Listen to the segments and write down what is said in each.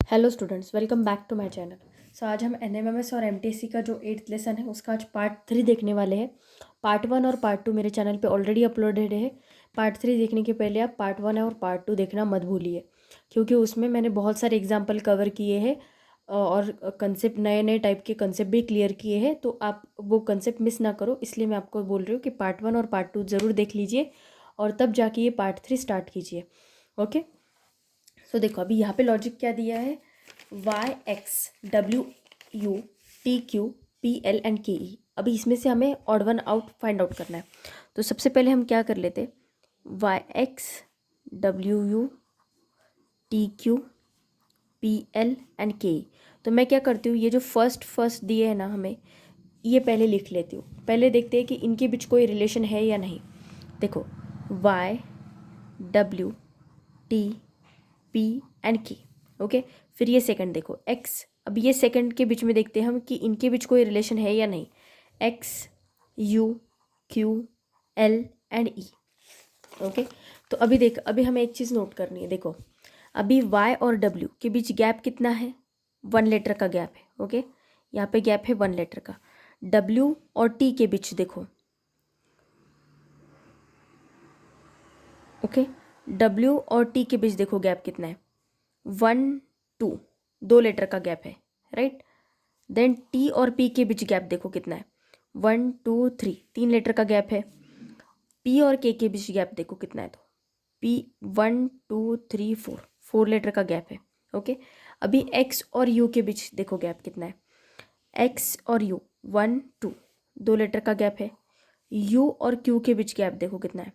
Hello students, welcome back to my channel. आज हम NMIMS और एमटीएससी का जो 8th लेसन है उसका आज पार्ट 3 देखने वाले हैं। पार्ट 1 और पार्ट 2 मेरे चैनल पे ऑलरेडी अपलोडेड है। पार्ट 3 देखने के पहले आप पार्ट 1 और पार्ट 2 देखना मत भूलिए, क्योंकि उसमें मैंने बहुत सारे एग्जाम्पल कवर किए हैं और कंसेप्ट नए नए टाइप के कंसेप्ट भी क्लियर किए हैं। तो आप वो कंसेप्ट मिस ना करो, इसलिए मैं आपको बोल रही हूँ कि पार्ट 1 और पार्ट 2 ज़रूर देख लीजिए और तब जाके ये पार्ट 3 स्टार्ट कीजिए। ओके, सो देखो अभी यहाँ पे लॉजिक क्या दिया है। Y X W U T Q P L and K E. अभी इसमें से हमें odd one out find out करना है। तो सबसे पहले हम क्या कर लेते, Y X W U T Q P L and K E. तो मैं क्या करती हूँ, ये जो फर्स्ट दिए है ना हमें, ये पहले लिख लेती हूँ। पहले देखते हैं कि इनके बीच कोई रिलेशन है या नहीं। देखो, Y W T P and K. Okay, फिर ये सेकंड देखो एक्स। अब ये सेकंड के बीच में देखते हैं हम कि इनके बीच कोई रिलेशन है या नहीं। X you Q L and E. Okay, तो अभी देख, अभी हमें एक चीज़ नोट करनी है। देखो अभी वाई और डब्ल्यू के बीच गैप कितना है, 1 लेटर का गैप है। ओके, यहाँ पे गैप है 1 लेटर का। डब्ल्यू और टी के बीच देखो, ओके, डब्ल्यू और टी के बीच देखो गैप कितना है, 1 2, 2 लेटर का गैप है, राइट। देन टी और पी के बीच गैप देखो कितना है, 1 2 3, 3 लेटर का गैप है। पी और के बीच गैप देखो कितना है, तो पी 1 2 3 4, 4 लेटर का गैप है। ओके, अभी एक्स और यू के बीच देखो गैप कितना है, एक्स और यू 1 2, 2 लेटर का गैप है। यू और क्यू के बीच गैप देखो कितना है,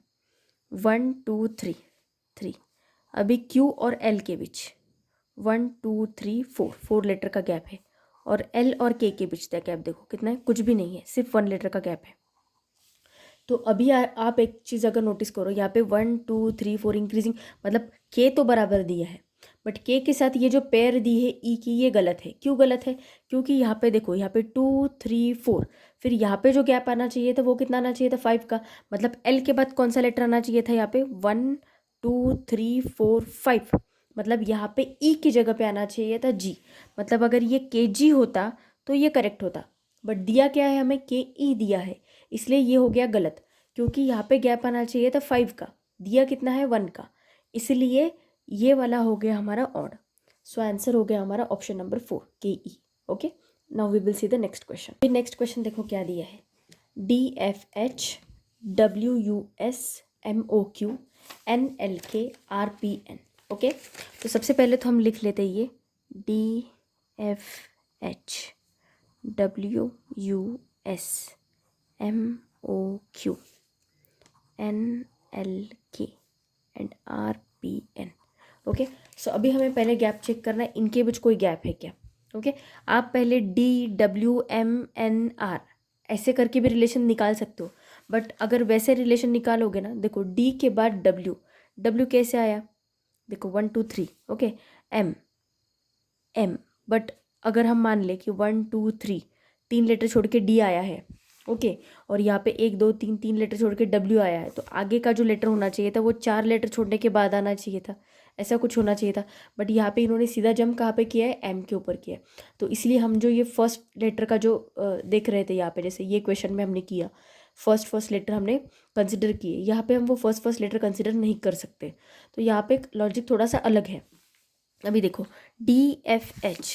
1 2 3 3। अभी क्यू और एल के बीच 1 2 3 4, 4 लेटर का गैप है। और एल और के बीच का गैप देखो कितना है, कुछ भी नहीं है, सिर्फ 1 लेटर का गैप है। तो अभी आप एक चीज़ अगर नोटिस करो, यहाँ पे 1 2 3 4 इंक्रीजिंग, मतलब के तो बराबर दिया है, बट के के साथ ये जो पेयर दी है ई की, ये गलत है। क्यों गलत है? क्योंकि यहाँ पे देखो, यहाँ पे 2 3 4, फिर यहाँ पे जो गैप आना चाहिए था वो कितना आना चाहिए था, 5 का। मतलब एल के बाद कौन सा लेटर आना चाहिए था यहाँ पे, 1 2 3 4 5। मतलब यहाँ पे ई की जगह पे आना चाहिए था जी। मतलब अगर ये के जी होता तो ये करेक्ट होता, बट दिया क्या है हमें, के ई दिया है, इसलिए ये हो गया गलत। क्योंकि यहाँ पे गैप आना चाहिए था 5 का, दिया कितना है 1 का, इसलिए ये वाला हो गया हमारा ऑड। सो आंसर हो गया हमारा ऑप्शन नंबर 4 के ई। Okay, now we will see the next question. Next question देखो क्या दिया है, D F H W U S M O Q N L K R P N. Okay, तो सबसे पहले तो हम लिख लेते हैं ये D F H W U S M O Q N L K and R P N. Okay, so अभी हमें पहले गैप चेक करना है, इनके बीच कोई गैप है क्या। ओके, आप पहले D W M N R ऐसे करके भी रिलेशन निकाल सकते हो, बट अगर वैसे रिलेशन निकालोगे ना, देखो डी के बाद डब्ल्यू, डब्ल्यू कैसे आया, देखो 1 2 3। ओके, एम एम, बट अगर हम मान ले कि 1 2 3, 3 लेटर छोड़ के डी आया है, ओके, और यहाँ पे 1 2 3, 3 लेटर छोड़ के डब्ल्यू आया है, तो आगे का जो लेटर होना चाहिए था वो 4 लेटर छोड़ने के बाद आना चाहिए था, ऐसा कुछ होना चाहिए था। बट यहाँ पे इन्होंने सीधा जंप कहाँ पे किया है, एम के ऊपर किया है। तो इसलिए हम जो ये फर्स्ट लेटर का जो देख रहे थे यहाँ पे, जैसे ये क्वेश्चन में हमने किया, फर्स्ट लेटर हमने कंसिडर किए, यहाँ पे हम वो फर्स्ट लेटर कंसिडर नहीं कर सकते। तो यहाँ पे लॉजिक थोड़ा सा अलग है। अभी देखो डी एफ एच,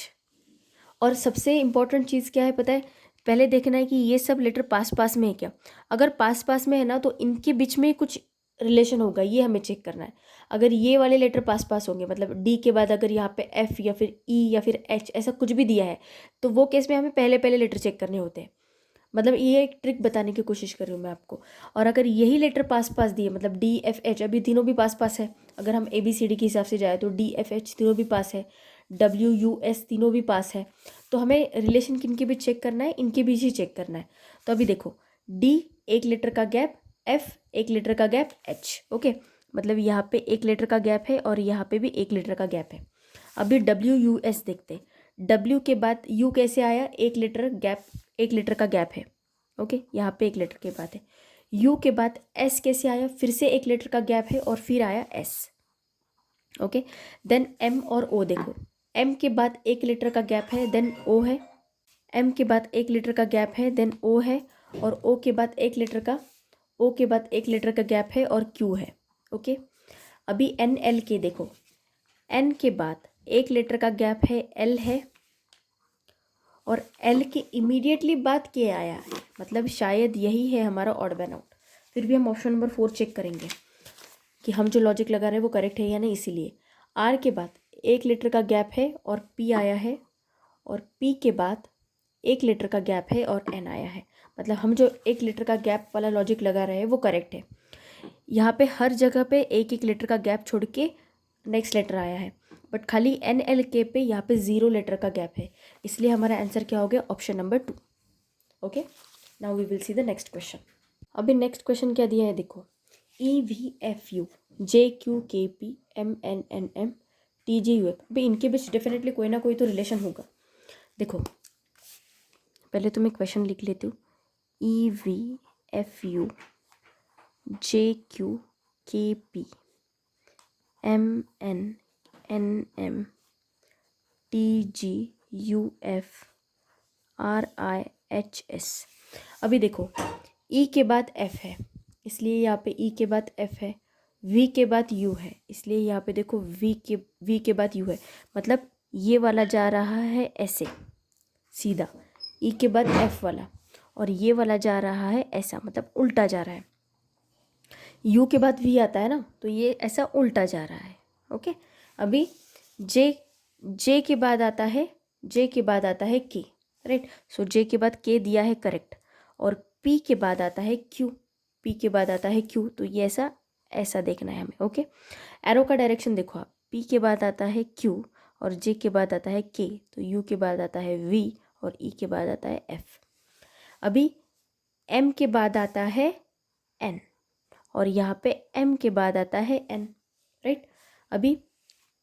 और सबसे इम्पॉर्टेंट चीज़ क्या है पता है, पहले देखना है कि ये सब लेटर पास पास में है क्या। अगर पास पास में है ना, तो इनके बीच में कुछ रिलेशन होगा, ये हमें चेक करना है। अगर ये वाले लेटर पास पास होंगे, मतलब डी के बाद अगर यहाँ पे एफ या फिर ई या फिर एच ऐसा कुछ भी दिया है, तो वो केस में हमें पहले पहले लेटर चेक करने होते हैं। मतलब ये एक ट्रिक बताने की कोशिश कर रही हूँ मैं आपको। और अगर यही लेटर पास पास दिए, मतलब डी एफ एच, अभी तीनों भी पास पास है, अगर हम ए बी सी डी के हिसाब से जाए तो डी एफ एच तीनों भी पास है, डब्ल्यू यू एस तीनों भी पास है, तो हमें रिलेशन किनके बीच चेक करना है, इनके बीच ही चेक करना है। तो अभी देखो डी 1 लेटर का गैप, एफ 1 लेटर का गैप, एच। ओके, मतलब यहाँ पे 1 लेटर का गैप है और यहाँ पे भी 1 लेटर का गैप है। अभी डब्ल्यू यू एस देखते हैं, डब्ल्यू के बाद यू कैसे आया, 1 लेटर गैप, 1 लेटर का गैप है। ओके, यहाँ पे 1 लेटर के बाद है। यू के बाद एस कैसे आया, फिर से 1 लेटर का गैप है और फिर आया एस। ओके, देन एम और ओ देखो, एम के बाद 1 लीटर का गैप है, देन ओ है। एम के बाद 1 लीटर का गैप है, देन ओ है। और ओ के बाद 1 लीटर का गैप है और क्यू है। ओके, अभी एन एल के देखो, एन के बाद 1 लीटर का गैप है, एल है। और एल के इमीडिएटली बाद के आया है, मतलब शायद यही है हमारा ऑड वन आउट। फिर भी हम ऑप्शन नंबर 4 चेक करेंगे कि हम जो लॉजिक लगा रहे हैं वो करेक्ट है या नहीं। इसीलिए आर के बाद 1 लीटर का गैप है और पी आया है, और पी के बाद 1 लीटर का गैप है और एन आया है। मतलब हम जो 1 लीटर का गैप वाला लॉजिक लगा रहे हैं वो करेक्ट है। यहाँ पे हर जगह पे 1-1 लीटर का गैप छोड़ के नेक्स्ट लेटर आया है, बट खाली एन एल के पे यहाँ पे 0 लीटर का गैप है। इसलिए हमारा आंसर क्या हो गया, option number 2। Okay, now we will see the next question. अभी नेक्स्ट क्वेश्चन क्या दिया है देखो, E V F U J Q K P M N N M T G U F. अभी इनके बीच डेफिनेटली कोई ना कोई तो रिलेशन होगा। देखो पहले तो मैं क्वेश्चन लिख लेती हूँ, E V F U J Q K P M N N M T G U F R I H S. अभी देखो ई के बाद एफ है, इसलिए यहाँ पे ई के बाद एफ है। वी के बाद यू है, इसलिए यहाँ पे देखो वी के बाद यू है। मतलब ये वाला जा रहा है ऐसे सीधा, ई के बाद एफ वाला, और ये वाला जा रहा है ऐसा, मतलब उल्टा जा रहा है। यू के बाद वी आता है ना, तो ये ऐसा उल्टा जा रहा है। ओके, अभी जे के बाद आता है, के, राइट। सो जे के बाद के दिया है करेक्ट, और पी के बाद आता है क्यू, तो ये ऐसा देखना है हमें। ओके, एरो का डायरेक्शन देखो आप, पी के बाद आता है क्यू और जे के बाद आता है के, तो यू के बाद आता है वी और ई के बाद आता है एफ। अभी एम के बाद आता है एन और यहाँ पे एम के बाद आता है एन, राइट। अभी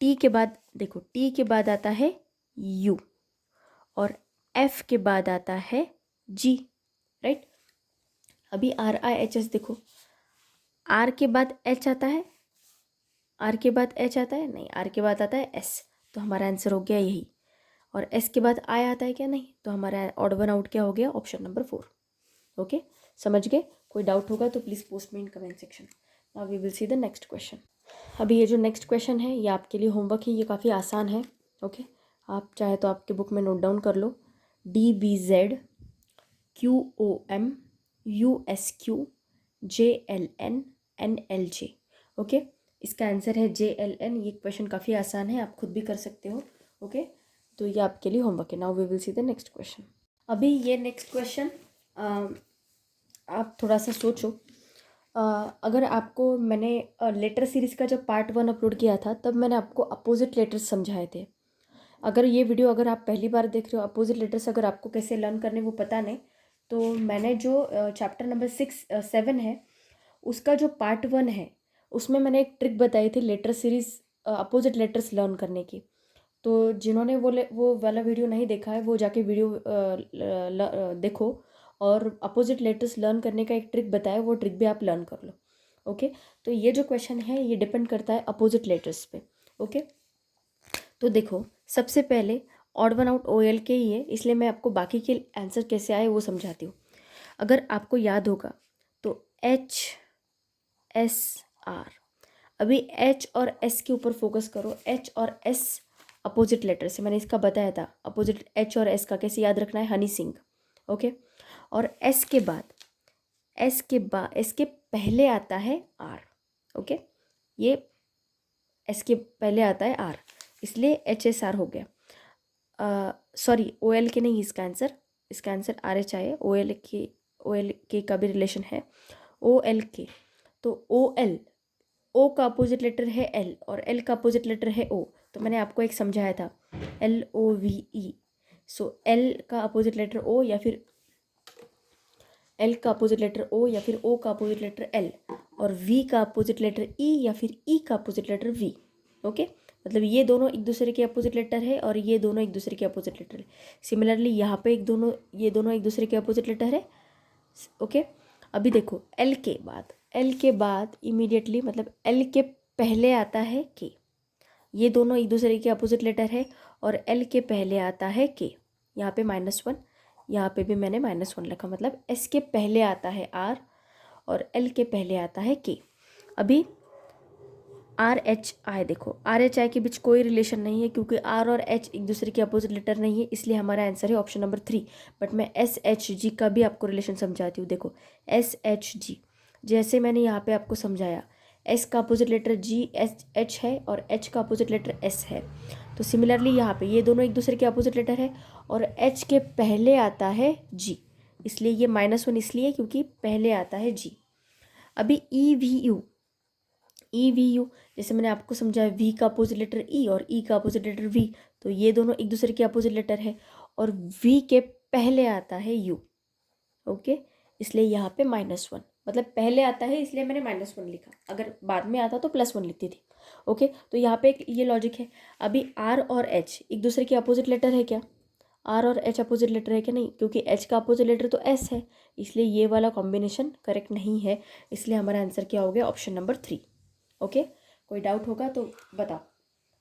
टी के बाद देखो, टी के बाद आता है यू और एफ के बाद आता है जी, राइट। अभी आर आई एच एस देखो, आर के बाद एच आता है, नहीं, आर के बाद आता है एस, तो हमारा आंसर हो गया यही। और एस के बाद आई आता है क्या, नहीं, तो हमारा ऑड वन आउट क्या हो गया, ऑप्शन नंबर 4। ओके, समझ गए? कोई डाउट होगा तो please post me in comment section. Now we will see the next question. अभी ये जो नेक्स्ट क्वेश्चन है ये आपके लिए होमवर्क है, ये काफ़ी आसान है। ओके, आप चाहे तो आपके बुक में नोट डाउन कर लो, DBZ QOM USQ JLN NLJ। Okay, इसका आंसर है JLN। ये क्वेश्चन काफ़ी आसान है, आप खुद भी कर सकते हो। ओके, तो ये आपके लिए होमवर्क है। Now we will see the next question. अभी ये नेक्स्ट क्वेश्चन आप थोड़ा सा सोचो। अगर आपको मैंने लेटर सीरीज़ का जब पार्ट 1 अपलोड किया था तब मैंने आपको अपोजिट लेटर्स समझाए थे। अगर ये वीडियो अगर आप पहली बार देख रहे हो, अपोजिट लेटर्स अगर आपको कैसे लर्न करने वो पता नहीं, तो मैंने जो चैप्टर नंबर 7 है उसका जो पार्ट 1 है उसमें मैंने एक ट्रिक बताई थी letter series opposite letters learn करने की। तो जिन्होंने वो वाला वीडियो नहीं देखा है वो जाके वीडियो देखो, और अपोजिट लेटर्स लर्न करने का एक ट्रिक बताया, वो ट्रिक भी आप लर्न कर लो। ओके, तो ये जो क्वेश्चन है ये डिपेंड करता है अपोजिट लेटर्स पे। ओके, तो देखो सबसे पहले ऑड वन आउट OL के ही है, इसलिए मैं आपको बाकी के आंसर कैसे आए वो समझाती हूँ। अगर आपको याद होगा तो HSR, अभी H और S के ऊपर फोकस करो। H और S अपोजिट लेटर से, मैंने इसका बताया था अपोजिट H और S का कैसे याद रखना है, हनी सिंह। ओके, और S के पहले आता है R। ओके, ये S के पहले आता है R, इसलिए HSR हो गया। सॉरी, OL के नहीं, इसका आंसर RH है। OL के का भी रिलेशन है, OL के। तो O का अपोजिट लेटर है L और L का अपोजिट लेटर है O। तो मैंने आपको एक समझाया था LOVE। सो L का अपोजिट लेटर O या फिर L का अपोजिट लेटर O या फिर O का अपोजिट लेटर L, और V का अपोजिट लेटर E या फिर E का अपोजिट लेटर V। ओके, मतलब ये दोनों एक दूसरे के अपोजिट लेटर है और ये दोनों एक दूसरे के अपोजिट लेटर है। सिमिलरली यहाँ पे ये दोनों एक दूसरे के अपोजिट लेटर है। ओके, अभी देखो L के बाद इमीडिएटली, मतलब L के पहले आता है K। ये दोनों एक दूसरे के अपोजिट लेटर है और एल के पहले आता है के। यहाँ पे -1, यहाँ पे भी मैंने -1 लिखा, मतलब एस के पहले आता है आर और एल के पहले आता है के। अभी आर एच आई, देखो आर एच आई के बीच कोई रिलेशन नहीं है क्योंकि आर और एच एक दूसरे के अपोजिट लेटर नहीं है, इसलिए हमारा आंसर है ऑप्शन नंबर 3। बट मैं एस एच जी का भी आपको रिलेशन समझाती हूँ। देखो एस एच जी, जैसे मैंने यहाँ पे आपको समझाया, एस का opposite letter G H H है और एच का अपोजिट लेटर एस है। तो सिमिलरली यहाँ पे ये दोनों एक दूसरे के अपोजिट लेटर है और एच के पहले आता है जी, इसलिए ये -1 इसलिए क्योंकि पहले आता है जी। अभी E V you, E V you, जैसे मैंने आपको समझाया वी का अपोजिट लेटर ई और ई का अपोजिट लेटर वी, तो ये दोनों एक दूसरे के अपोजिट लेटर है और वी के पहले आता है यू। ओके, इसलिए यहाँ पे -1, मतलब पहले आता है इसलिए मैंने -1 लिखा, अगर बाद में आता तो +1 लिखती थी। ओके, तो यहाँ पे एक ये लॉजिक है। अभी आर और एच एक दूसरे के अपोजिट लेटर है क्या? आर और एच अपोजिट लेटर है क्या? नहीं, क्योंकि एच का अपोजिट लेटर तो एस है, इसलिए ये वाला कॉम्बिनेशन करेक्ट नहीं है, इसलिए हमारा आंसर क्या हो गया? Option number 3। ओके, कोई डाउट होगा तो बताओ।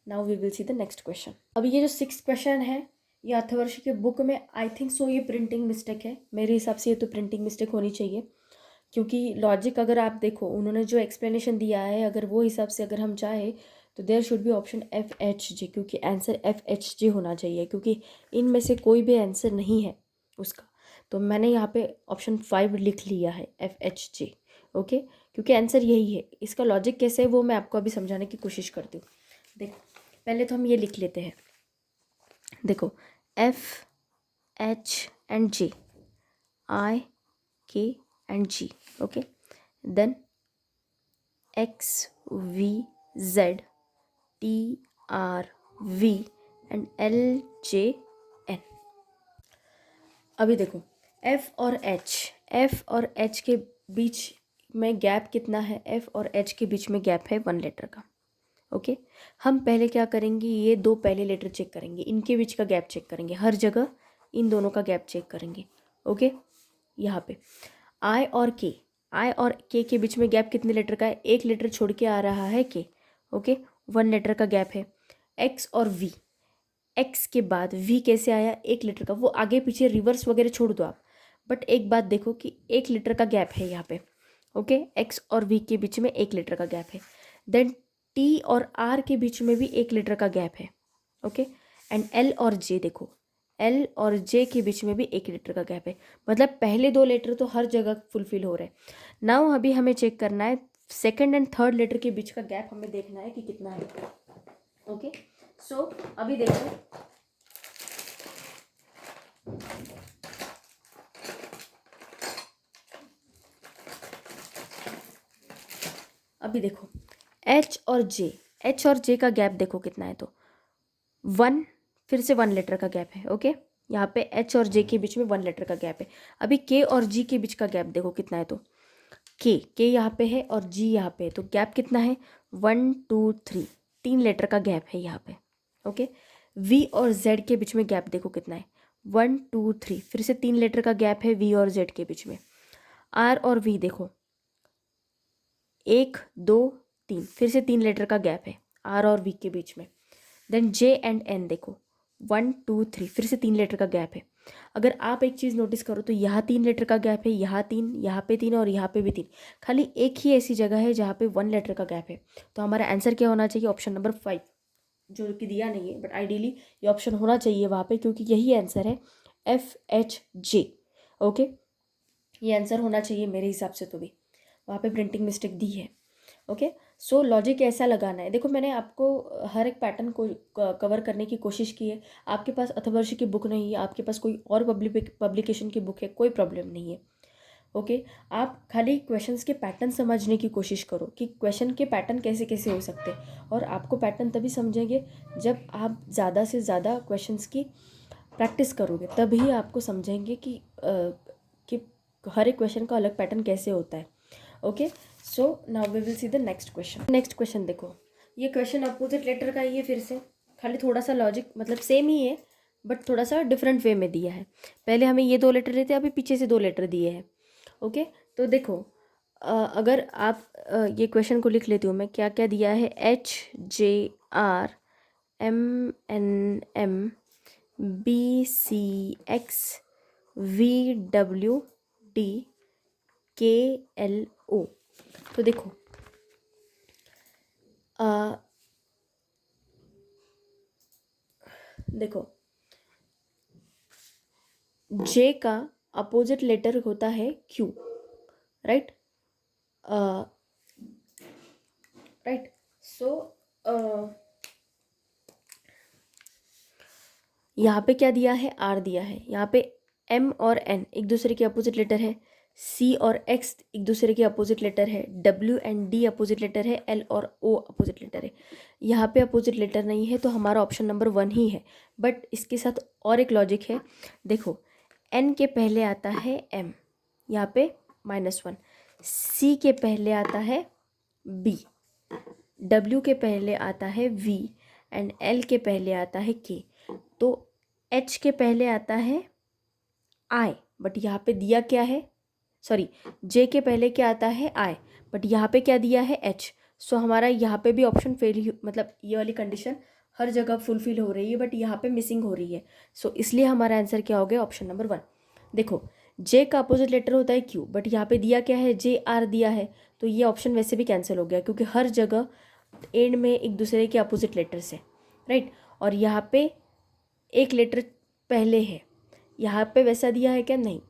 Now we will see the next question. अभी ये जो 6th क्वेश्चन है ये अर्थवर्ष के बुक में आई थिंक सो ये प्रिंटिंग मिस्टेक है, मेरे हिसाब से ये तो प्रिंटिंग मिस्टेक होनी चाहिए, क्योंकि लॉजिक अगर आप देखो उन्होंने जो एक्सप्लेनेशन दिया है अगर वो हिसाब से अगर हम चाहे तो there should be option FHG, क्योंकि आंसर FHG होना चाहिए, क्योंकि इनमें से कोई भी आंसर नहीं है उसका। तो मैंने यहाँ पे ऑप्शन 5 लिख लिया है FHG। ओके, क्योंकि आंसर यही है। इसका लॉजिक कैसे है वो मैं आपको अभी समझाने की कोशिश करती हूँ। देखो पहले तो हम ये लिख लेते हैं, देखो FH and G, I K and G, okay, then X V Z T R V and L J N। अभी देखो F और H के बीच में गैप कितना है? F और H के बीच में गैप है 1 लेटर का। ओके, हम पहले क्या करेंगे, ये दो पहले लेटर चेक करेंगे, इनके बीच का गैप चेक करेंगे, हर जगह इन दोनों का गैप चेक करेंगे। ओके, यहाँ पे आई और के के बीच में गैप कितने लेटर का है? 1 लेटर छोड़ के आ रहा है के। ओके, 1 लेटर का गैप है। एक्स और वी, एक्स के बाद वी कैसे आया? 1 लेटर का, वो आगे पीछे रिवर्स वगैरह छोड़ दो आप, बट एक बात देखो कि 1 लेटर का गैप है यहाँ पे। ओके, एक्स और वी के बीच में 1 लेटर का गैप है। देन टी और आर के बीच में भी 1 लेटर का गैप है। ओके, एंड एल और जे, देखो एल और जे के बीच में भी 1 लेटर का गैप है, मतलब पहले 2 लेटर तो हर जगह फुलफिल हो रहे हैं। नाउ अभी हमें चेक करना है सेकंड एंड थर्ड लेटर के बीच का गैप, हमें देखना है कि कितना है। ओके, सो अभी देखो एच और जे का गैप देखो कितना है, तो 1, फिर से 1 लेटर का गैप है। ओके, यहाँ पे एच और जे के बीच में 1 लेटर का गैप है। अभी के और जी के बीच का गैप देखो कितना है, तो के यहाँ पे है और जी यहाँ पे है, तो गैप कितना है? 1 2 3, 3 लेटर का गैप है यहाँ पे। ओके, वी और जेड के बीच में गैप देखो कितना है? 1 2 3, फिर से 3 लेटर का गैप है वी और जेड के बीच में। आर और वी देखो 1 2 3, फिर से 3 लेटर का गैप है आर और वी के बीच में। देन जे एंड एन देखो 1 2 3, फिर से 3 लेटर का गैप है। अगर आप एक चीज़ नोटिस करो तो यहाँ 3 लेटर का गैप है, यहाँ 3, यहाँ पे 3 और यहाँ पे भी 3, खाली एक ही ऐसी जगह है जहाँ पे 1 लेटर का गैप है। तो हमारा आंसर क्या होना चाहिए? ऑप्शन नंबर 5, जो कि दिया नहीं है बट आइडियली ये ऑप्शन होना चाहिए वहाँ पे, क्योंकि यही आंसर है FHJ। ओके, ये आंसर होना चाहिए मेरे हिसाब से, तो भी वहाँ पे प्रिंटिंग मिस्टेक दी है। ओके, सो लॉजिक ऐसा लगाना है। देखो मैंने आपको हर एक पैटर्न को कवर करने की कोशिश की है। आपके पास अथर्वशीर की बुक नहीं है, आपके पास कोई और पब्लिकेशन की बुक है, कोई प्रॉब्लम नहीं है। ओके, आप खाली क्वेश्चंस के पैटर्न समझने की कोशिश करो कि क्वेश्चन के पैटर्न कैसे कैसे हो सकते हैं, और आपको पैटर्न तभी समझेंगे जब आप ज़्यादा से ज़्यादा क्वेश्चंस की प्रैक्टिस करोगे, तभी आपको समझेंगे कि हर एक क्वेश्चन का अलग पैटर्न कैसे होता है। Okay, so now we will see the next question. Next question देखो, ये क्वेश्चन अपोजिट लेटर का ही है, फिर से खाली थोड़ा सा लॉजिक मतलब सेम ही है बट थोड़ा सा डिफरेंट वे में दिया है। पहले हमें ये 2 लेटर देते हैं, अभी पीछे से 2 लेटर दिए हैं। ओके, तो देखो अगर आप ये क्वेश्चन को लिख लेती हूँ मैं, क्या क्या दिया है? HJR MNM BCX VWD KLO। तो देखो देखो J का अपोजिट लेटर होता है Q, राइट राइट। सो यहाँ पे क्या दिया है, R दिया है। यहाँ पे M और N एक दूसरे के अपोजिट लेटर है, C और X एक दूसरे के अपोजिट लेटर है, W and D opposite letter है, L और O अपोजिट लेटर है। यहाँ पे अपोजिट लेटर नहीं है तो हमारा ऑप्शन नंबर 1 ही है। बट इसके साथ और एक लॉजिक है, देखो N के पहले आता है M, यहाँ पे -1, C के पहले आता है B, W के पहले आता है V एंड L के पहले आता है K। तो H के पहले आता है I, बट यहाँ पे दिया क्या है, सॉरी J के पहले क्या आता है I, बट यहाँ पे क्या दिया है H। सो हमारा यहाँ पे भी ऑप्शन फेल, मतलब ये वाली कंडीशन हर जगह फुलफिल हो रही है बट यहाँ पे मिसिंग हो रही है। सो इसलिए हमारा आंसर क्या हो गया, ऑप्शन नंबर 1। देखो J का अपोजिट लेटर होता है Q, बट यहाँ पे दिया क्या है, JR दिया है, तो ये ऑप्शन वैसे भी कैंसिल हो गया क्योंकि हर जगह एंड में एक दूसरे के अपोजिट लेटर्स है, राइट। और यहाँ पे एक लेटर पहले है, यहाँ पे वैसा दिया है क्या, नहीं,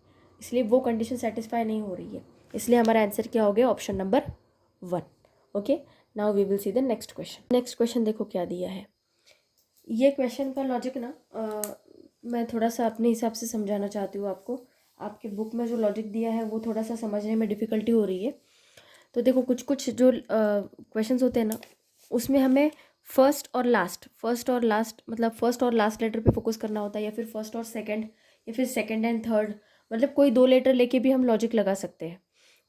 इसलिए वो कंडीशन सेटिस्फाई नहीं हो रही है। इसलिए हमारा आंसर क्या हो गया, option number 1। Okay, now we will see the next question. Next question देखो क्या दिया है। ये क्वेश्चन का लॉजिक ना मैं थोड़ा सा अपने हिसाब से समझाना चाहती हूँ आपको। आपके बुक में जो लॉजिक दिया है वो थोड़ा सा समझने में डिफ़िकल्टी हो रही है। तो देखो कुछ कुछ जो क्वेश्चंस होते हैं ना, उसमें हमें फर्स्ट और लास्ट मतलब फर्स्ट और लास्ट लेटर पे फोकस करना होता है, या फिर फर्स्ट और सेकंड, या फिर सेकंड एंड थर्ड, मतलब कोई 2 लेटर लेके भी हम लॉजिक लगा सकते हैं।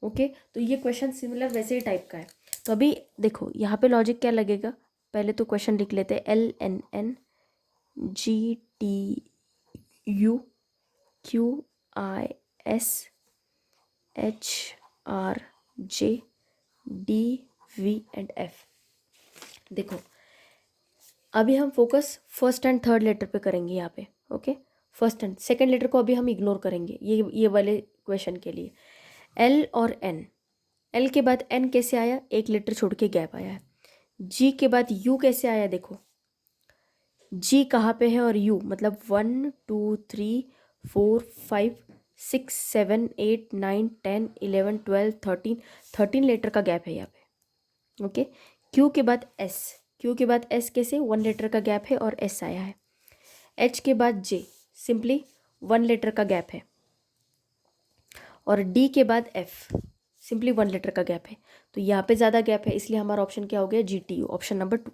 ओके, तो ये क्वेश्चन सिमिलर वैसे ही टाइप का है। तो अभी देखो यहाँ पे लॉजिक क्या लगेगा, पहले तो क्वेश्चन लिख लेते हैं। LNN GTU QIS HRJ DV and F। देखो अभी हम focus first and third letter पे करेंगे यहाँ पे। Okay, first and second letter को अभी हम इग्नोर करेंगे ये वाले क्वेश्चन के लिए। L और N, L के बाद N कैसे आया, एक लेटर छोड़ के गैप आया है। G के बाद U कैसे आया, देखो G कहाँ पे है और U मतलब 1 2 3 4 5 6 7 8 9 10 11 12 13 लेटर का गैप है यहाँ पे। ओके, Q के बाद S, Q के बाद S कैसे, 1 लेटर का गैप है और S आया है। H के बाद J, सिंपली 1 लेटर का गैप है। और D के बाद F, सिंपली 1 लेटर का गैप है। तो यहाँ पे ज़्यादा गैप है, इसलिए हमारा ऑप्शन क्या हो गया, GTU, ऑप्शन नंबर 2।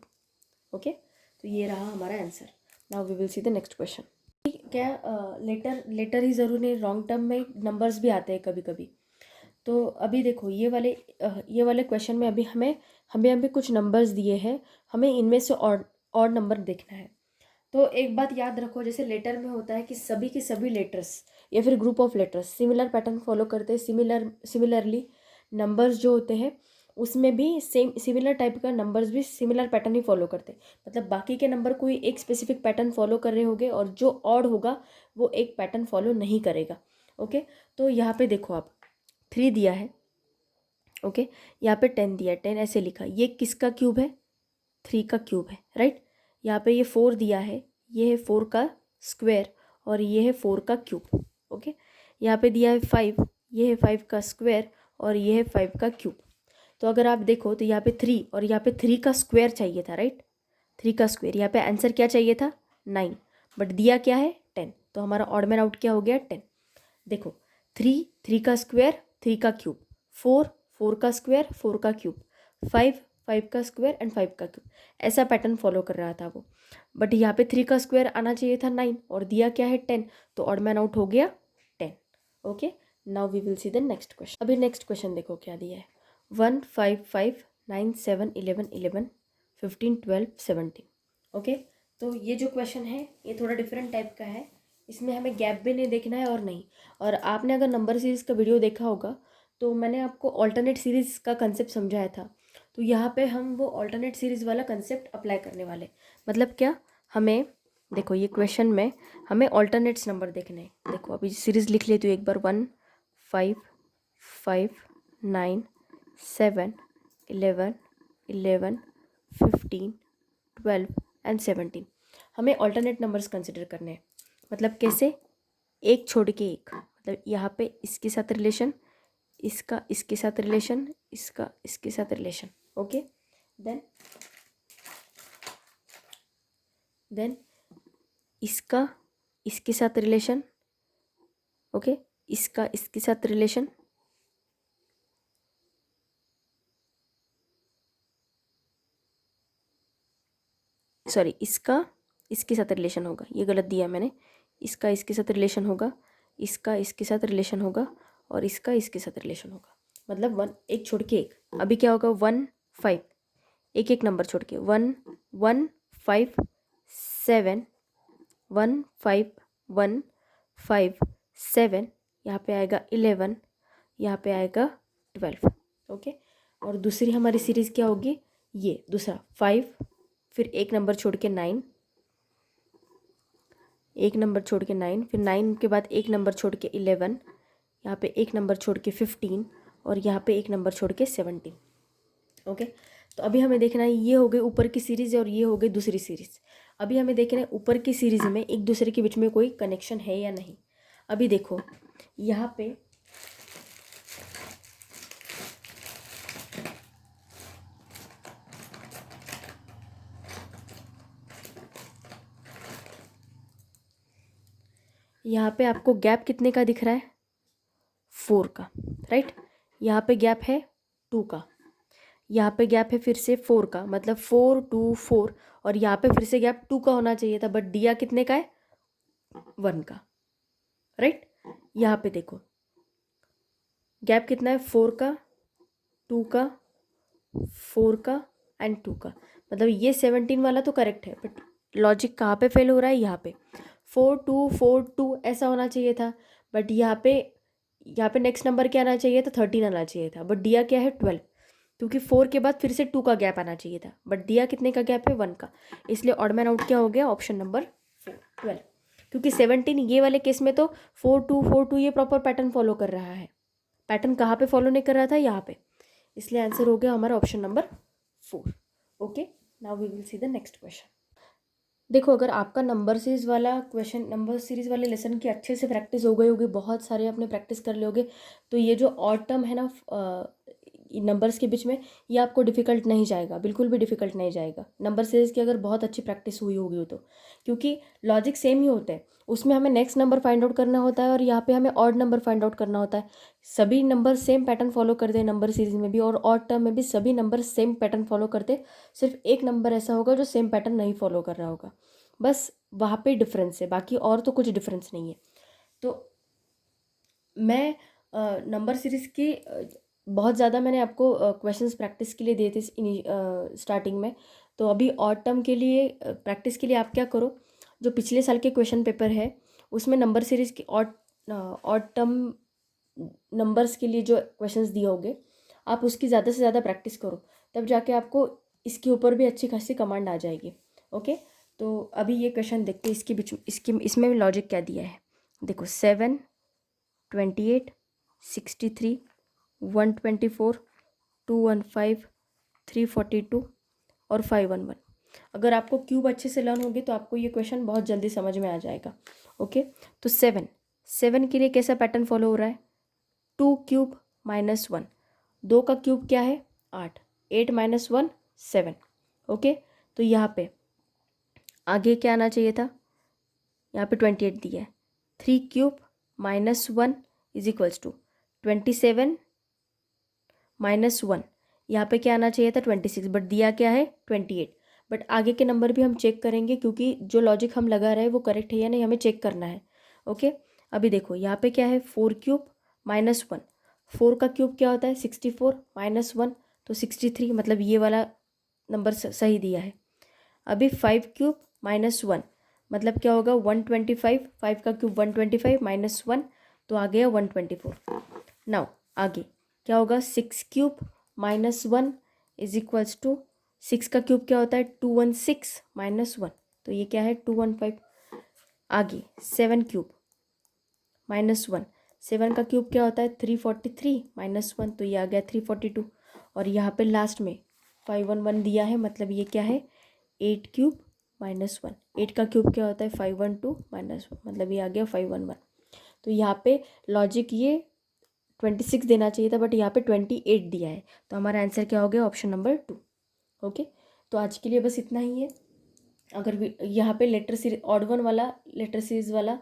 ओके, तो ये रहा हमारा answer. Now we will see the next question. क्या लेटर ही ज़रूरी नहीं, लॉन्ग टर्म में नंबर्स भी आते हैं कभी कभी। तो अभी देखो ये वाले क्वेश्चन में अभी हमें कुछ नंबर्स दिए हैं, हमें इनमें से और नंबर देखना है। तो एक बात याद रखो, जैसे लेटर में होता है कि सभी के सभी लेटर्स या फिर group of letters similar pattern follow करते हैं। सिमिलरली नंबर्स जो होते हैं उसमें भी सिमिलर टाइप का नंबर्स भी सिमिलर पैटर्न ही फॉलो करते हैं। मतलब बाकी के नंबर कोई एक स्पेसिफिक पैटर्न फॉलो कर रहे होंगे और जो ऑड होगा वो एक पैटर्न फॉलो नहीं करेगा। ओके, तो यहाँ पे देखो आप 3 दिया है। ओके, यहाँ पे 10 दिया है, 10 ऐसे लिखा, ये किसका क्यूब है, 3 का क्यूब है, राइट। यहाँ पे ये 4 दिया है, ये है 4 का स्क्वायर और ये है 4 का क्यूब। ओके, यहाँ पे दिया है 5, ये है 5 का स्क्वायर और ये है 5 का क्यूब। तो अगर आप देखो तो यहाँ पे 3 और यहाँ पे 3 का स्क्वायर चाहिए था, राइट, 3 का स्क्वायर। यहाँ पे आंसर क्या चाहिए था, 9, बट दिया क्या है, 10। तो हमारा ऑड मैन आउट क्या हो गया, 10। देखो 3 का स्क्वायर, 3 का क्यूब, 4 का स्क्वायर, 4 का क्यूब, 5 का स्क्वायर एंड 5 का क्यूब, ऐसा पैटर्न फॉलो कर रहा था वो। बट यहाँ पे 3 का स्क्वायर आना चाहिए था 9 और दिया क्या है 10, तो ऑड मैन आउट हो गया 10। Okay, now we will see the next question. अभी नेक्स्ट क्वेश्चन देखो क्या दिया है, 1 5 5 9 7 11 11 15 12 17। ओके, तो ये जो क्वेश्चन है ये थोड़ा डिफरेंट टाइप का है, इसमें हमें गैप भी नहीं देखना है और नहीं। और आपने अगर नंबर सीरीज़ का वीडियो देखा होगा तो मैंने आपको ऑल्टरनेट सीरीज़ का कंसेप्ट समझाया था। तो यहाँ पे हम वो ऑल्टरनेट सीरीज़ वाला कंसेप्ट अप्लाई करने वाले। मतलब क्या, हमें देखो ये क्वेश्चन में हमें ऑल्टरनेट्स नंबर देखने हैं। देखो अभी सीरीज़ लिख लेती हूँ एक बार, 1 5 5 9 7 11 11 15 12 एंड 17। हमें ऑल्टरनेट नंबर्स कंसिडर करने हैं। मतलब कैसे, एक छोड़ के एक, मतलब यहाँ पे इसके साथ रिलेशन, इसका इसके साथ रिलेशन, इसका इसके साथ रिलेशन। ओके, देन इसका इसके साथ रिलेशन। ओके, इसका इसके साथ रिलेशन, सॉरी इसका इसके साथ रिलेशन होगा, ये गलत दिया मैंने। इसका इसके साथ रिलेशन होगा, इसका इसके साथ रिलेशन होगा, और इसका इसके साथ रिलेशन होगा। मतलब 1 एक छोड़ के एक। अभी क्या होगा, 1 5, एक एक नंबर छोड़ के 1 1 5 7 1 5 1 5 7, यहाँ पे आएगा 11, यहाँ पे आएगा 12। ओके, और दूसरी हमारी सीरीज़ क्या होगी, ये दूसरा 5, फिर एक नंबर छोड़ के 9, एक नंबर छोड़ के 9, फिर 9 के बाद एक नंबर छोड़ के 11, यहाँ पे एक नंबर छोड़ के 15, और यहाँ पे एक नंबर छोड़ के 17। ओके, तो अभी हमें देखना है, ये हो गई ऊपर की सीरीज़ और ये हो गई दूसरी सीरीज़। अभी हमें देखना है ऊपर की सीरीज़ में एक दूसरे के बीच में कोई कनेक्शन है या नहीं। अभी देखो यहाँ पे आपको गैप कितने का दिख रहा है, 4 का, राइट। यहाँ पे गैप है 2 का, यहाँ पे गैप है फिर से 4 का, मतलब 4 2 4, और यहाँ पे फिर से गैप 2 का होना चाहिए था, बट दिया कितने का है, 1 का, राइट। यहाँ पे देखो गैप कितना है, 4 का, 2 का, 4 का एंड 2 का। मतलब ये 17 वाला तो करेक्ट है, बट लॉजिक कहाँ पे फेल हो रहा है, यहाँ पे 4 2 4 2 ऐसा होना चाहिए था, बट यहाँ पे नेक्स्ट नंबर क्या आना चाहिए था, 13 आना चाहिए था, बट दिया क्या है 12, क्योंकि 4 के बाद फिर से 2 का गैप आना चाहिए था, बट दिया कितने का गैप है, 1 का। इसलिए ऑड मैन आउट क्या हो गया, ऑप्शन नंबर 4 12। क्योंकि 17 ये वाले केस में तो 4 2 4 2 ये प्रॉपर पैटर्न फॉलो कर रहा है। पैटर्न कहाँ पे फॉलो नहीं कर रहा था, यहाँ पे। इसलिए आंसर हो गया हमारा option number 4। Okay, now we will see the next question. देखो अगर आपका नंबर सीरीज वाला क्वेश्चन, नंबर सीरीज वाले लेसन की अच्छे से प्रैक्टिस हो गई होगी, बहुत सारे आपने प्रैक्टिस कर लिए होगे, तो ये जो ऑड टर्म है ना नंबर्स के बीच में, ये आपको डिफ़िकल्ट नहीं जाएगा, बिल्कुल भी डिफ़िकल्ट नहीं जाएगा नंबर सीरीज की, अगर बहुत अच्छी प्रैक्टिस हुई होगी तो। क्योंकि लॉजिक सेम ही होते हैं, उसमें हमें नेक्स्ट नंबर फाइंड आउट करना होता है और यहाँ पे हमें ऑड नंबर फाइंड आउट करना होता है। सभी नंबर सेम पैटर्न फॉलो करते हैं नंबर सीरीज में भी, और ऑड टर्म में भी सभी नंबर सेम पैटर्न फॉलो करते हैं। सिर्फ एक नंबर ऐसा होगा जो सेम पैटर्न नहीं फॉलो कर रहा होगा, बस वहाँ पे डिफरेंस है, बाकी और तो कुछ डिफरेंस नहीं है। तो मैं नंबर सीरीज़ की बहुत ज़्यादा मैंने आपको क्वेश्चंस प्रैक्टिस के लिए दिए थे स्टार्टिंग में। तो अभी ऑड टर्म के लिए प्रैक्टिस के लिए आप क्या करो, जो पिछले साल के क्वेश्चन पेपर है उसमें नंबर सीरीज़ की ऑड टर्म नंबर्स के लिए जो क्वेश्चंस दिए होंगे, आप उसकी ज़्यादा से ज़्यादा प्रैक्टिस करो, तब जाके आपको इसके ऊपर भी अच्छी खासी कमांड आ जाएगी। ओके, तो अभी ये क्वेश्चन देखते हैं, इसके बीच इसमें लॉजिक क्या दिया है। देखो 7 28 63 124 215 342 और 511। अगर आपको क्यूब अच्छे से लर्न होगी तो आपको ये क्वेश्चन बहुत जल्दी समझ में आ जाएगा। ओके, तो 7 के लिए कैसा पैटर्न फॉलो हो रहा है, 2 क्यूब -1, 2 का क्यूब क्या है 8, 8 - 1 7। ओके, तो यहाँ पे आगे क्या आना चाहिए था, यहाँ पे 28 दिया है, 3 क्यूब -1 इज इक्वल्स टू 27 -1, यहाँ पे क्या आना चाहिए था 26, बट दिया क्या है 28। बट आगे के नंबर भी हम चेक करेंगे, क्योंकि जो लॉजिक हम लगा रहे हैं वो करेक्ट है या नहीं, हमें चेक करना है। ओके, अभी देखो यहाँ पे क्या है, 4 क्यूब -1, 4 का क्यूब क्या होता है 64, -1 तो 63, मतलब ये वाला नंबर सही दिया है। अभी 5 क्यूब -1 मतलब क्या होगा 125, 5 का क्यूब 125 -1 तो आ गया 124। नाउ आगे क्या होगा, 6 क्यूब -1 इज इक्वल्स टू 6 का क्यूब क्या होता है 216 माइनस 1, तो ये क्या है 215। आगे 7 क्यूब माइनस 1, 7 का क्यूब क्या होता है 343 माइनस 1, तो ये आ गया 342। और यहाँ पे लास्ट में 511 दिया है, मतलब ये क्या है 8 क्यूब माइनस 1, 8 का क्यूब क्या होता है 512 माइनस 1, मतलब ये आ गया 511। तो यहाँ पे लॉजिक ये 26 देना चाहिए था, बट यहाँ पे 28 दिया है, तो हमारा आंसर क्या हो गया ऑप्शन नंबर 2। ओके, तो आज के लिए बस इतना ही है। अगर यहाँ पे लेटर सीरीज ऑड वन वाला लेटर सीरीज वाला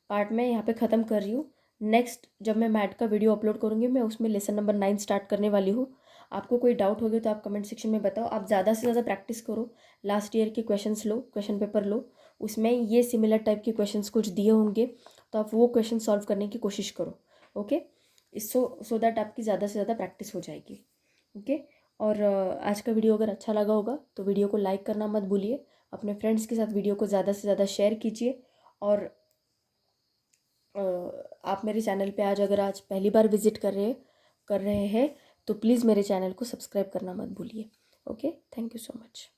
पार्ट मैं यहाँ पे ख़त्म कर रही हूँ। नेक्स्ट जब मैं मैथ का वीडियो अपलोड करूँगी, मैं उसमें लेसन नंबर 9 स्टार्ट करने वाली हूँ। आपको कोई डाउट हो गया तो आप कमेंट सेक्शन में बताओ। आप ज़्यादा से ज़्यादा प्रैक्टिस करो, लास्ट ईयर के क्वेश्चंस लो, क्वेश्चन पेपर लो, उसमें ये सिमिलर टाइप के क्वेश्चंस कुछ दिए होंगे, तो आप वो क्वेश्चन सॉल्व करने की कोशिश करो। ओके, सो दैट आपकी ज़्यादा से ज़्यादा प्रैक्टिस हो जाएगी। ओके, और आज का वीडियो अगर अच्छा लगा होगा तो वीडियो को लाइक करना मत भूलिए, अपने फ्रेंड्स के साथ वीडियो को ज़्यादा से ज़्यादा शेयर कीजिए। और आप मेरे चैनल पे अगर आज पहली बार विजिट कर रहे हैं तो प्लीज़ मेरे चैनल को सब्सक्राइब करना मत भूलिए। Okay, thank you so much.